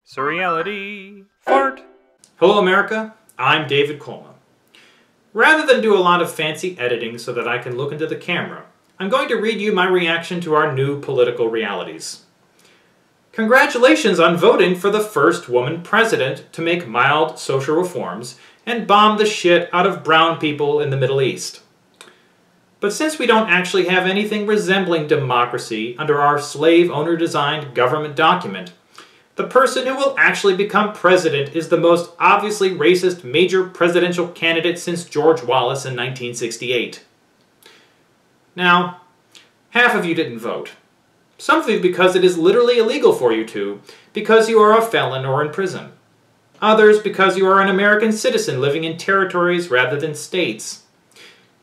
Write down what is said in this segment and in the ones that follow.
Surreality. Fart. Hello America, I'm David Kulma. Rather than do a lot of fancy editing so that I can look into the camera, I'm going to read you my reaction to our new political realities. Congratulations on voting for the first woman president to make mild social reforms and bomb the shit out of brown people in the Middle East. But since we don't actually have anything resembling democracy under our slave owner-designed government document, the person who will actually become president is the most obviously racist major presidential candidate since George Wallace in 1968. Now, half of you didn't vote. Some of you because it is literally illegal for you to, because you are a felon or in prison. Others because you are an American citizen living in territories rather than states.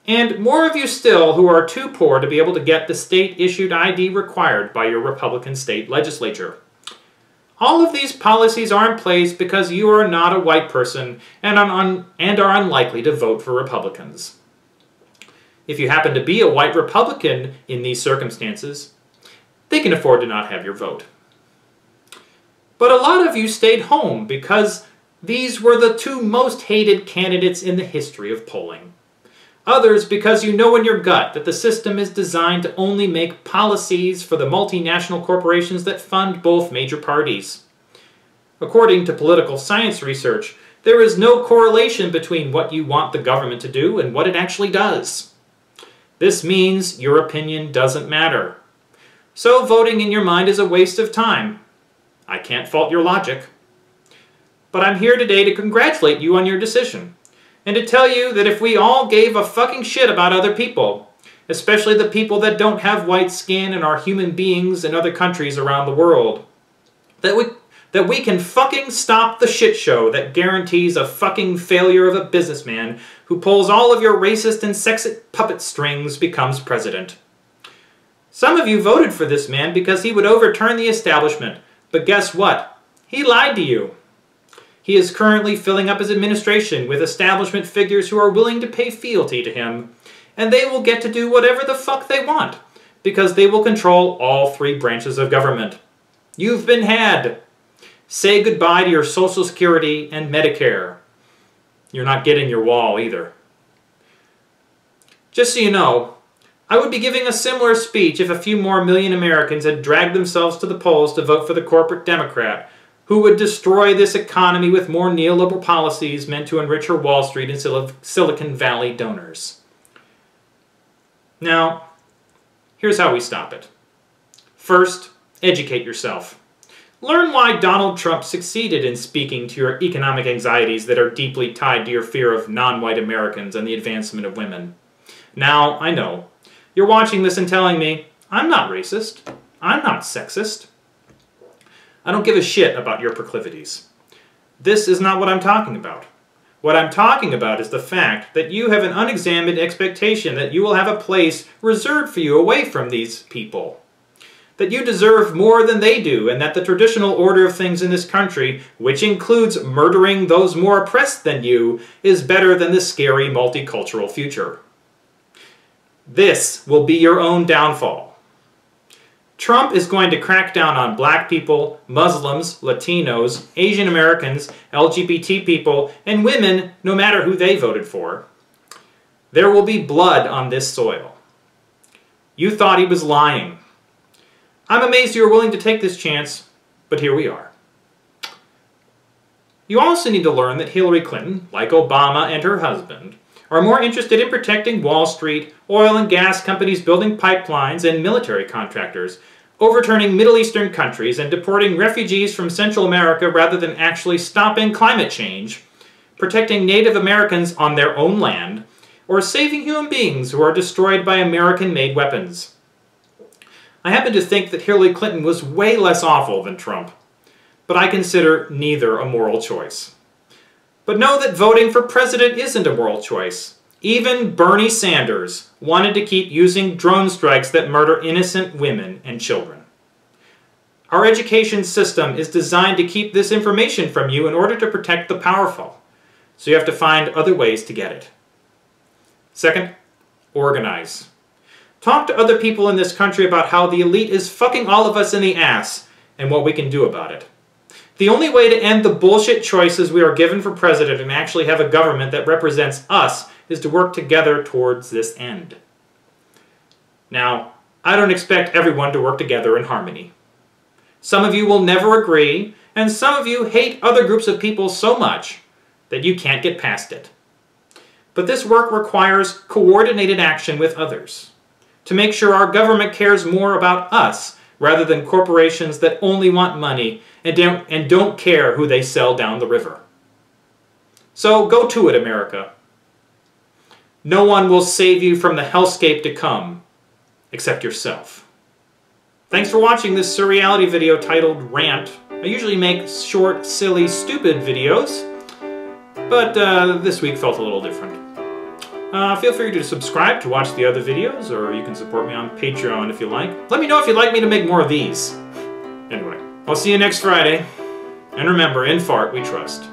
And more of you still who are too poor to be able to get the state-issued ID required by your Republican state legislature. All of these policies are in place because you are not a white person and are unlikely to vote for Republicans. If you happen to be a white Republican in these circumstances, they can afford to not have your vote. But a lot of you stayed home because these were the two most hated candidates in the history of polling. Others because you know in your gut that the system is designed to only make policies for the multinational corporations that fund both major parties. According to political science research, there is no correlation between what you want the government to do and what it actually does. This means your opinion doesn't matter. So voting in your mind is a waste of time. I can't fault your logic. But I'm here today to congratulate you on your decision, and to tell you that if we all gave a fucking shit about other people, especially the people that don't have white skin and are human beings in other countries around the world, that we can fucking stop the shit show that guarantees a fucking failure of a businessman who pulls all of your racist and sexist puppet strings becomes president. Some of you voted for this man because he would overturn the establishment, but guess what? He lied to you. He is currently filling up his administration with establishment figures who are willing to pay fealty to him, and they will get to do whatever the fuck they want, because they will control all three branches of government. You've been had. Say goodbye to your Social Security and Medicare. You're not getting your wall either. Just so you know, I would be giving a similar speech if a few more million Americans had dragged themselves to the polls to vote for the corporate Democrat, who would destroy this economy with more neoliberal policies meant to enrich her Wall Street and Silicon Valley donors. Now, here's how we stop it. First, educate yourself. Learn why Donald Trump succeeded in speaking to your economic anxieties that are deeply tied to your fear of non-white Americans and the advancement of women. Now, I know, you're watching this and telling me, I'm not racist, I'm not sexist. I don't give a shit about your proclivities. This is not what I'm talking about. What I'm talking about is the fact that you have an unexamined expectation that you will have a place reserved for you away from these people. That you deserve more than they do, and that the traditional order of things in this country, which includes murdering those more oppressed than you, is better than the scary multicultural future. This will be your own downfall. Trump is going to crack down on black people, Muslims, Latinos, Asian Americans, LGBT people, and women, no matter who they voted for. There will be blood on this soil. You thought he was lying. I'm amazed you were willing to take this chance, but here we are. You also need to learn that Hillary Clinton, like Obama and her husband, are more interested in protecting Wall Street, oil and gas companies building pipelines, and military contractors, overturning Middle Eastern countries and deporting refugees from Central America rather than actually stopping climate change, protecting Native Americans on their own land, or saving human beings who are destroyed by American-made weapons. I happen to think that Hillary Clinton was way less awful than Trump, but I consider neither a moral choice. But know that voting for president isn't a moral choice. Even Bernie Sanders wanted to keep using drone strikes that murder innocent women and children. Our education system is designed to keep this information from you in order to protect the powerful, so you have to find other ways to get it. Second, organize. Talk to other people in this country about how the elite is fucking all of us in the ass and what we can do about it. The only way to end the bullshit choices we are given for president and actually have a government that represents us is to work together towards this end. Now, I don't expect everyone to work together in harmony. Some of you will never agree, and some of you hate other groups of people so much that you can't get past it. But this work requires coordinated action with others to make sure our government cares more about us rather than corporations that only want money and don't care who they sell down the river. So go to it, America. No one will save you from the hellscape to come except yourself. Thanks for watching this Surreality video titled Rant. I usually make short, silly, stupid videos, but this week felt a little different. Feel free to subscribe to watch the other videos, or you can support me on Patreon if you like. Let me know if you'd like me to make more of these. Anyway, I'll see you next Friday. And remember, in fart we trust.